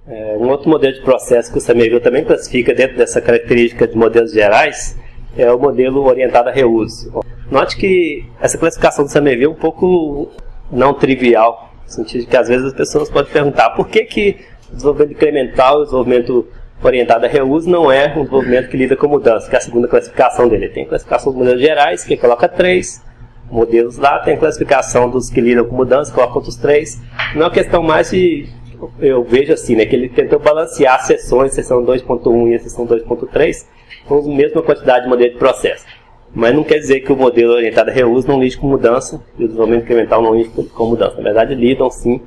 Um outro modelo de processo que o Somerville também classifica dentro dessa característica de modelos gerais é o modelo orientado a reuso. Note que essa classificação do Somerville é um pouco não trivial, no sentido de que às vezes as pessoas podem perguntar por que o desenvolvimento incremental e o desenvolvimento orientado a reuso não é um desenvolvimento que lida com mudança, que é a segunda classificação dele. Tem a classificação dos modelos gerais, que coloca 3 modelos lá, tem a classificação dos que lidam com mudança, que coloca outros 3. Não é uma questão mais de... Eu vejo assim, que ele tentou balancear as seções, seção 2.1 e a seção 2.3, com a mesma quantidade de modelo de processo. Mas não quer dizer que o modelo orientado a reuso não lide com mudança e o desenvolvimento incremental não lide com mudança. Na verdade, lidam sim.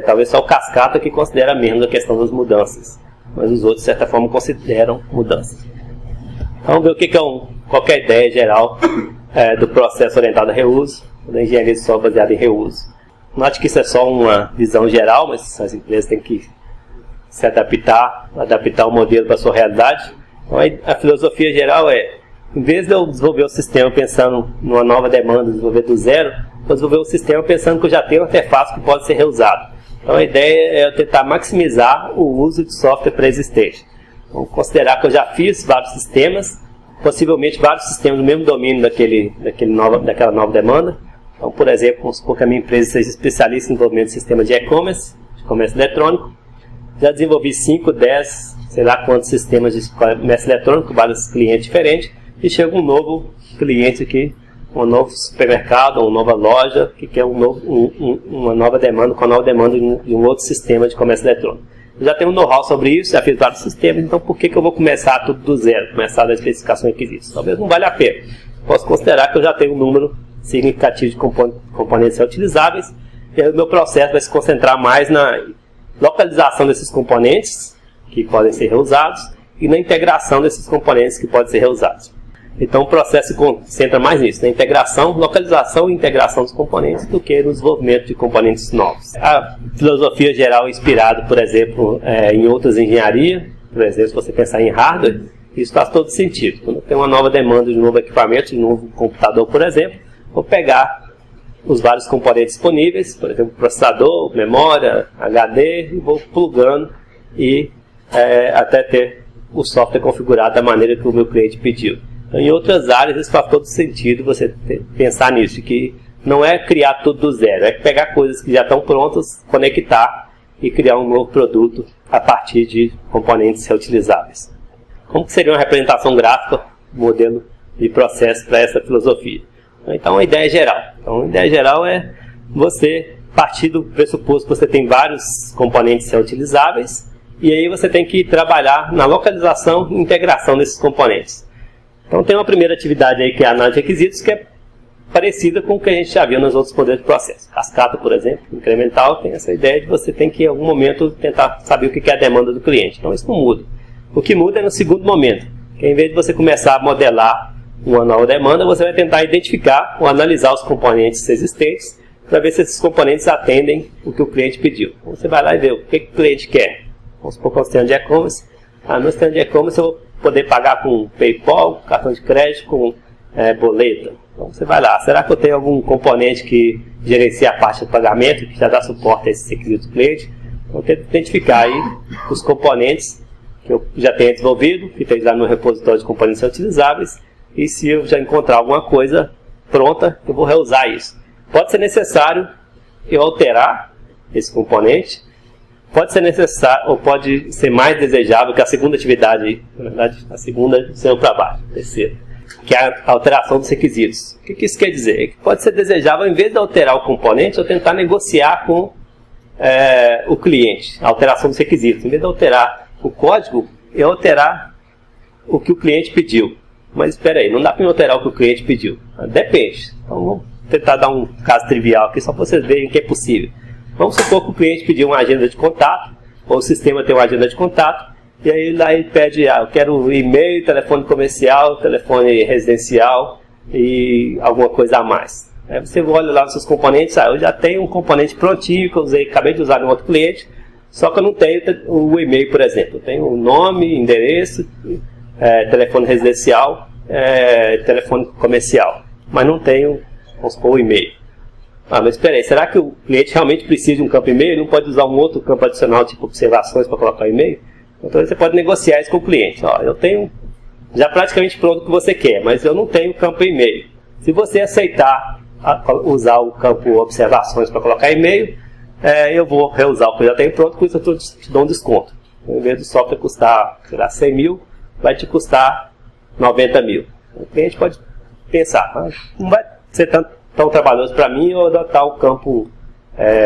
Talvez só o Cascata que considera menos a questão das mudanças. Mas os outros, de certa forma, consideram mudanças. Vamos ver qual que é a ideia geral do processo orientado a reuso, da engenharia de software baseada em reuso. Note que isso é só uma visão geral, mas as empresas têm que se adaptar o modelo para a sua realidade. Então, a filosofia geral em vez de eu desenvolver o sistema pensando numa nova demanda, desenvolver do zero, vou desenvolver o sistema pensando que eu já tenho um artefato que pode ser reusado. Então a ideia é eu tentar maximizar o uso de software pré-existente. Vamos considerar que eu já fiz vários sistemas, possivelmente vários sistemas no mesmo domínio daquela nova demanda. Então, por exemplo, vamos supor que a minha empresa seja especialista em desenvolvimento de sistemas de e-commerce, de comércio eletrônico. Já desenvolvi 5, 10, sei lá quantos sistemas de comércio eletrônico, vários clientes diferentes. E chega um novo cliente aqui, um novo supermercado, uma nova loja, que quer uma nova demanda, com a nova demanda de um outro sistema de comércio eletrônico. Eu já tenho um know-how sobre isso, já fiz vários sistemas, então por que eu vou começar tudo do zero, começar da especificação e requisitos? Talvez não valha a pena. Posso considerar que eu já tenho um número significativo de componentes reutilizáveis, e aí o meu processo vai se concentrar mais na localização desses componentes, que podem ser reusados, e na integração desses componentes que podem ser reusados. Então o processo se concentra mais nisso, na integração, localização e integração dos componentes, do que no desenvolvimento de componentes novos. A filosofia geral é inspirada, por exemplo, em outras engenharias. Por exemplo, se você pensar em hardware, isso faz todo sentido. Quando tem uma nova demanda de um novo equipamento, de um novo computador, por exemplo, vou pegar os vários componentes disponíveis, por exemplo, processador, memória, HD, e vou plugando e até ter o software configurado da maneira que o meu cliente pediu. Então, em outras áreas, isso faz todo sentido você pensar nisso, que não é criar tudo do zero, é pegar coisas que já estão prontas, conectar e criar um novo produto a partir de componentes reutilizáveis. Como que seria uma representação gráfica, modelo de processo para essa filosofia? Então, a ideia geral. Então, a ideia geral é você partir do pressuposto que você tem vários componentes reutilizáveis e aí você tem que trabalhar na localização e integração desses componentes. Então tem uma primeira atividade aí que é a análise de requisitos, que é parecida com o que a gente já viu nos outros modelos de processo. Cascata, por exemplo, incremental, tem essa ideia de você tem que em algum momento tentar saber o que é a demanda do cliente. Então isso não muda. O que muda é no segundo momento, que em vez de você começar a modelar uma nova demanda, você vai tentar identificar ou analisar os componentes existentes para ver se esses componentes atendem o que o cliente pediu. Então você vai lá e vê o que o cliente quer. Vamos supor que é um sistema de e-commerce. No sistema de e-commerce eu vou poder pagar com PayPal, cartão de crédito, com boleto. Então você vai lá, será que eu tenho algum componente que gerencia a parte de pagamento, que já dá suporte a esse requisito do cliente? Então eu tento identificar aí os componentes que eu já tenho desenvolvido, que tem lá no repositório de componentes utilizáveis, e se eu já encontrar alguma coisa pronta, eu vou reusar isso. Pode ser necessário eu alterar esse componente, pode ser necessário, ou pode ser mais desejável que a segunda atividade, na verdade, a segunda sendo para baixo, a terceira, que é a alteração dos requisitos. O que isso quer dizer? É que pode ser desejável, em vez de alterar o componente, eu tentar negociar com o cliente, a alteração dos requisitos. Em vez de alterar o código, eu alterar o que o cliente pediu. Mas espera aí, não dá para alterar o que o cliente pediu. Depende. Então vamos tentar dar um caso trivial aqui, só para vocês verem que é possível. Vamos supor que o cliente pediu uma agenda de contato, ou o sistema tem uma agenda de contato, e aí lá ele pede, eu quero e-mail, telefone comercial, telefone residencial e alguma coisa a mais. Aí você olha lá nos seus componentes, eu já tenho um componente prontinho que eu usei, acabei de usar no outro cliente, só que eu não tenho o e-mail, por exemplo. Eu tenho o nome, endereço, telefone residencial, telefone comercial, mas não tenho, vamos supor, o e-mail. Mas espera aí, será que o cliente realmente precisa de um campo e-mail? Ele não pode usar um outro campo adicional, tipo observações, para colocar e-mail? Então você pode negociar isso com o cliente. Eu tenho já praticamente pronto o que você quer, mas eu não tenho campo e-mail. Se você aceitar usar o campo observações para colocar e-mail, eu vou reusar o que eu já tenho pronto, com isso eu te dou um desconto. Em vez do software custar, sei lá, 100 mil, vai te custar 90 mil. O cliente pode pensar, não vai ser tão trabalhoso para mim eu adotar o campo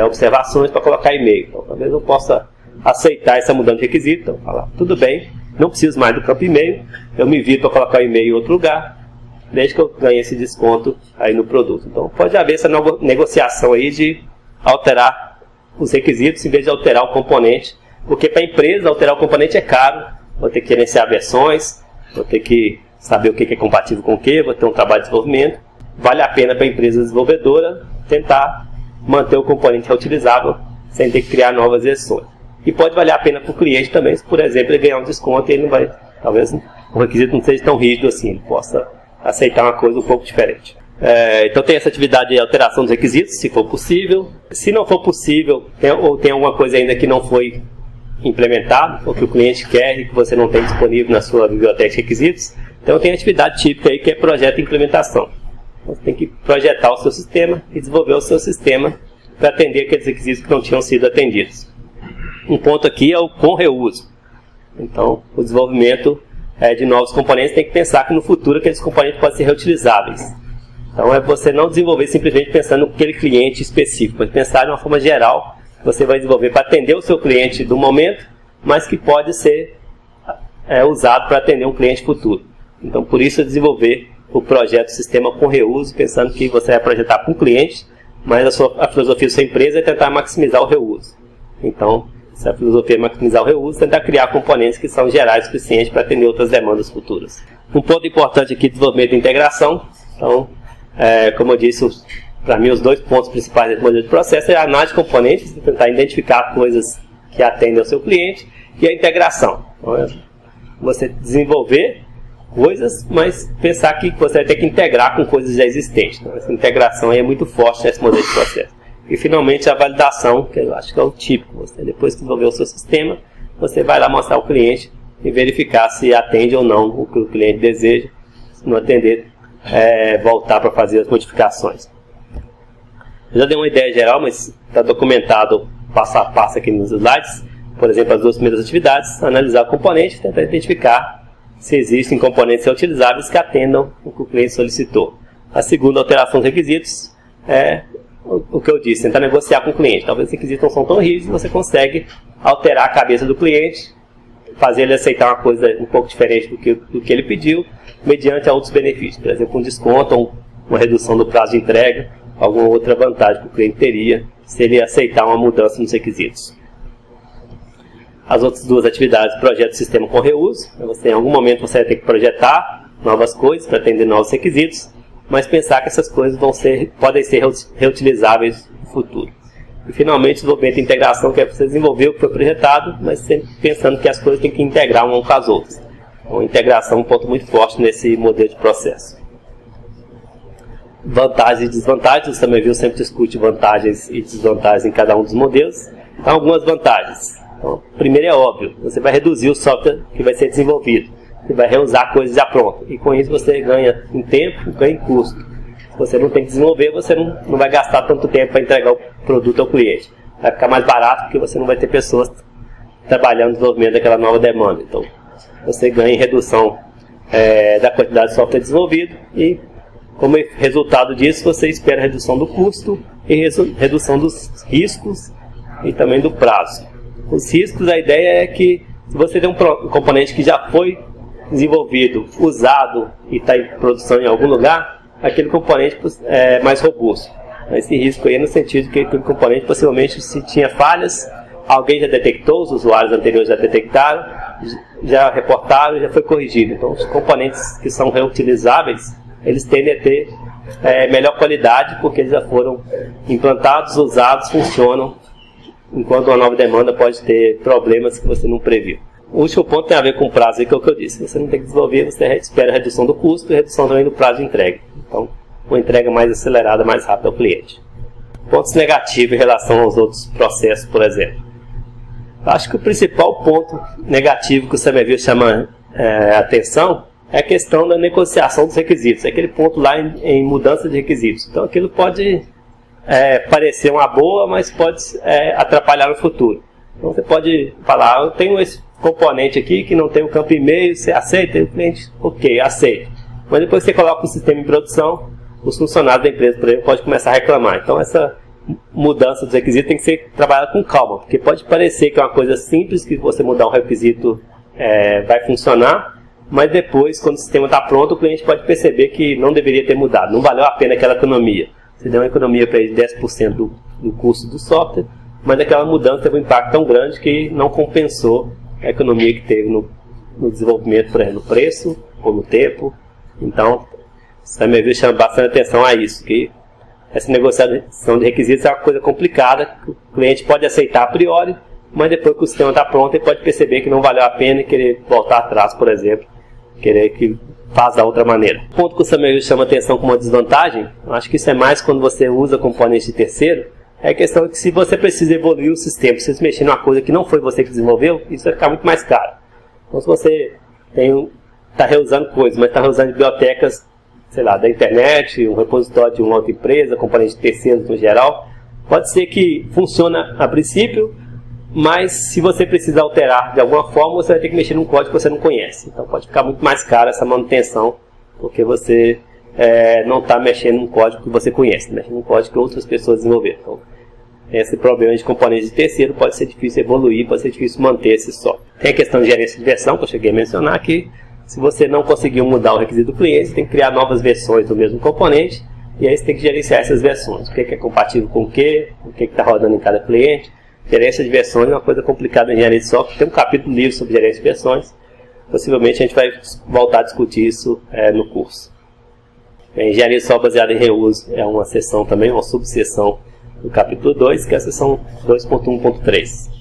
observações para colocar e-mail. Então, talvez eu possa aceitar essa mudança de requisito. Então, falar, tudo bem, não preciso mais do campo e-mail, eu me viro para colocar o e-mail em outro lugar, desde que eu ganhe esse desconto aí no produto. Então, pode haver essa nova negociação aí de alterar os requisitos em vez de alterar o componente, porque para a empresa alterar o componente é caro, vou ter que gerenciar versões, vou ter que saber o que é compatível com o que, vou ter um trabalho de desenvolvimento. Vale a pena para a empresa desenvolvedora tentar manter o componente reutilizável sem ter que criar novas versões. E pode valer a pena para o cliente também, se por exemplo ele ganhar um desconto e ele não vai, talvez o requisito não seja tão rígido assim, ele possa aceitar uma coisa um pouco diferente. Então tem essa atividade de alteração dos requisitos, se for possível. Se não for possível, ou tem alguma coisa ainda que não foi implementado, ou que o cliente quer e que você não tem disponível na sua biblioteca de requisitos, então tem a atividade típica aí que é projeto e implementação. Você tem que projetar o seu sistema e desenvolver o seu sistema para atender aqueles requisitos que não tinham sido atendidos. Um ponto aqui é o com reuso. Então, o desenvolvimento de novos componentes tem que pensar que no futuro aqueles componentes podem ser reutilizáveis. Então, é você não desenvolver simplesmente pensando naquele cliente específico, mas pensar de uma forma geral que você vai desenvolver para atender o seu cliente do momento, mas que pode ser usado para atender um cliente futuro. Então, por isso, desenvolver o projeto Sistema com Reuso, pensando que você vai projetar para um cliente, mas a filosofia da sua empresa é tentar maximizar o reuso. Então, se a filosofia é maximizar o reuso, tentar criar componentes que são gerais o suficiente para atender outras demandas futuras. Um ponto importante aqui, desenvolvimento e integração. Então, como eu disse, para mim os dois pontos principais desse modelo de processo é a análise de componentes, tentar identificar coisas que atendem ao seu cliente, e a integração. Então, você desenvolver coisas, mas pensar que você vai ter que integrar com coisas já existentes. Então, essa integração aí é muito forte nesse modelo de processo. E finalmente a validação, que eu acho que é o típico. Você, depois que desenvolver o seu sistema, você vai lá mostrar ao cliente e verificar se atende ou não o que o cliente deseja. Se não atender, voltar para fazer as modificações. Eu já dei uma ideia geral, mas está documentado passo a passo aqui nos slides. Por exemplo, as duas primeiras atividades: analisar o componente e tentar identificar se existem componentes reutilizáveis que atendam o que o cliente solicitou. A segunda alteração dos requisitos é o que eu disse, tentar negociar com o cliente. Talvez os requisitos não são tão rígidos, você consegue alterar a cabeça do cliente, fazer ele aceitar uma coisa um pouco diferente do que ele pediu, mediante outros benefícios. Por exemplo, um desconto, ou uma redução do prazo de entrega, alguma outra vantagem que o cliente teria se ele aceitar uma mudança nos requisitos. As outras duas atividades, projeto sistema com reuso. Em algum momento você vai ter que projetar novas coisas para atender novos requisitos, mas pensar que essas coisas podem ser reutilizáveis no futuro. E finalmente, desenvolvimento e integração, que é você desenvolver o que foi projetado, mas sempre pensando que as coisas têm que integrar uma com as outras. Então, a integração é um ponto muito forte nesse modelo de processo. Vantagens e desvantagens, você também viu, sempre discute vantagens e desvantagens em cada um dos modelos. Então, algumas vantagens. Então, primeiro é óbvio, você vai reduzir o software que vai ser desenvolvido. Você vai reusar coisas já prontas. E com isso você ganha em tempo, ganha em custo. Se você não tem que desenvolver, você não vai gastar tanto tempo para entregar o produto ao cliente. Vai ficar mais barato porque você não vai ter pessoas trabalhando no desenvolvimento daquela nova demanda. Então, você ganha em redução da quantidade de software desenvolvido e, como resultado disso, você espera redução do custo e redução dos riscos e também do prazo. Os riscos, a ideia é que se você tem um componente que já foi desenvolvido, usado e está em produção em algum lugar, aquele componente é mais robusto. Esse risco aí é no sentido que aquele componente possivelmente, se tinha falhas, alguém já detectou, os usuários anteriores já detectaram, já reportaram e já foi corrigido. Então os componentes que são reutilizáveis, eles tendem a ter melhor qualidade porque eles já foram implantados, usados, funcionam, enquanto uma nova demanda pode ter problemas que você não previu. O último ponto tem a ver com o prazo, que é o que eu disse. Você não tem que desenvolver, você espera a redução do custo e a redução também do prazo de entrega. Então, uma entrega mais acelerada, mais rápida ao cliente. Pontos negativos em relação aos outros processos, por exemplo. Acho que o principal ponto negativo que o Somerville chama atenção é a questão da negociação dos requisitos. É aquele ponto lá em mudança de requisitos. Então aquilo pode parecer uma boa, mas pode atrapalhar no futuro. Então você pode falar, eu tenho esse componente aqui que não tem o campo e-mail, você aceita? E o cliente, ok, aceita. Mas depois você coloca o sistema em produção, os funcionários da empresa, por exemplo, podem começar a reclamar. Então essa mudança dos requisitos tem que ser trabalhada com calma, porque pode parecer que é uma coisa simples, que você mudar um requisito vai funcionar, mas depois, quando o sistema está pronto, o cliente pode perceber que não deveria ter mudado, não valeu a pena aquela economia. Você deu uma economia para ele de 10% do custo do software, mas aquela mudança teve um impacto tão grande que não compensou a economia que teve no desenvolvimento, por exemplo, no preço ou no tempo. Então, você também viu chamando bastante atenção a isso, que essa negociação de requisitos é uma coisa complicada, que o cliente pode aceitar a priori, mas depois que o sistema está pronto, ele pode perceber que não valeu a pena e querer voltar atrás, por exemplo, querer que faça da outra maneira. O ponto que o Somerville chama atenção como uma desvantagem, eu acho que isso é mais quando você usa componentes de terceiro, é a questão de que se você precisa evoluir o sistema, se você mexer numa coisa que não foi você que desenvolveu, isso vai ficar muito mais caro. Então se você está reusando coisas, mas está reusando bibliotecas, sei lá, da internet, um repositório de uma outra empresa, componentes de terceiros no geral, pode ser que funcione a princípio, mas se você precisa alterar de alguma forma, você vai ter que mexer num código que você não conhece. Então pode ficar muito mais caro essa manutenção, porque você não está mexendo num código que você conhece, está mexendo num código que outras pessoas desenvolveram. Então, esse problema de componentes de terceiro pode ser difícil evoluir, pode ser difícil manter esse software. Tem a questão de gerência de versão, que eu cheguei a mencionar aqui. Se você não conseguiu mudar o requisito do cliente, você tem que criar novas versões do mesmo componente, e aí você tem que gerenciar essas versões. O que é compatível com o que está rodando em cada cliente. Gerência de versões é uma coisa complicada em engenharia de software. Tem um capítulo livre sobre gerência de versões. Possivelmente a gente vai voltar a discutir isso no curso. Engenharia de software baseada em reuso é uma seção também, uma subseção do capítulo 2, que é a seção 2.1.3.